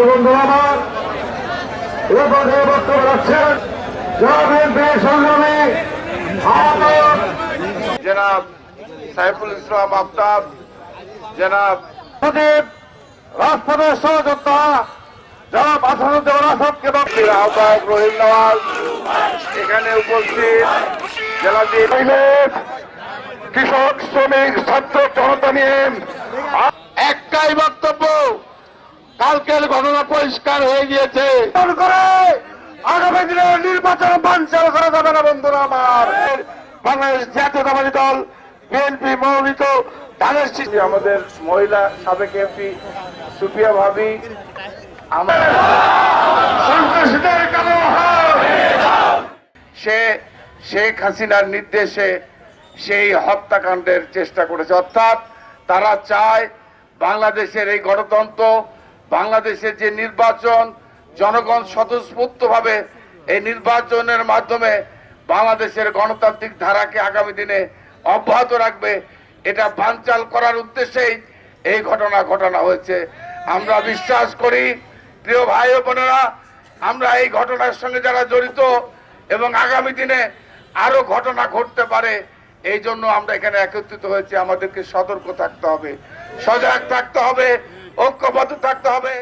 বন্ধু আমার এ পর্যায়ে বক্তব্য রাখছেন বিএনপি সংগ্রামী জনাব সাইফুল ইসলাম আফতাব, জনাব সচিব, রাজপথের সহযোদ্ধা জনাব আসাদুজ্জামান আসাদকে আহ্বায়ক রহিম নওয়াজ, এখানে উপস্থিত জেলা কৃষক, শ্রমিক, ছাত্র জনতা নিয়ে একটাই বক্তব্য, কালকের ঘটনা পরিষ্কার হয়ে গিয়েছে। করে আগামী দিনে নির্বাচন বানচাল করা যাবে না বন্ধুরা আমার। বাংলাদেশ জাতীয়তাবাদী দল বিএনপি মনোনীত ধানের শীষ আমাদের মহিলা সাবেক এমপি সুফিয়া ভাবি, সন্ত্রাসীদের কালো হাত সে শেখ হাসিনার নির্দেশে সেই হত্যাকাণ্ডের চেষ্টা করেছে। অর্থাৎ তারা চায় বাংলাদেশের এই গণতন্ত্র, বাংলাদেশের যে নির্বাচন, জনগণ স্বতঃস্ফূর্তভাবে এই নির্বাচনের মাধ্যমে বাংলাদেশের গণতান্ত্রিক ধারাকে আগামী দিনে অব্যাহত রাখবে, এটা বানচাল করার উদ্দেশ্যেই এই ঘটনা ঘটানো হয়েছে। আমরা বিশ্বাস করি প্রিয় ভাই ও বোনেরা, আমরা এই ঘটনার সঙ্গে যারা জড়িত এবং আগামী দিনে আরো ঘটনা ঘটতে পারে, এই জন্য আমরা এখানে একত্রিত হয়েছি। আমাদেরকে সতর্ক থাকতে হবে, সজাগ থাকতে হবে, ঐক্যবদ্ধ থাকতে হবে।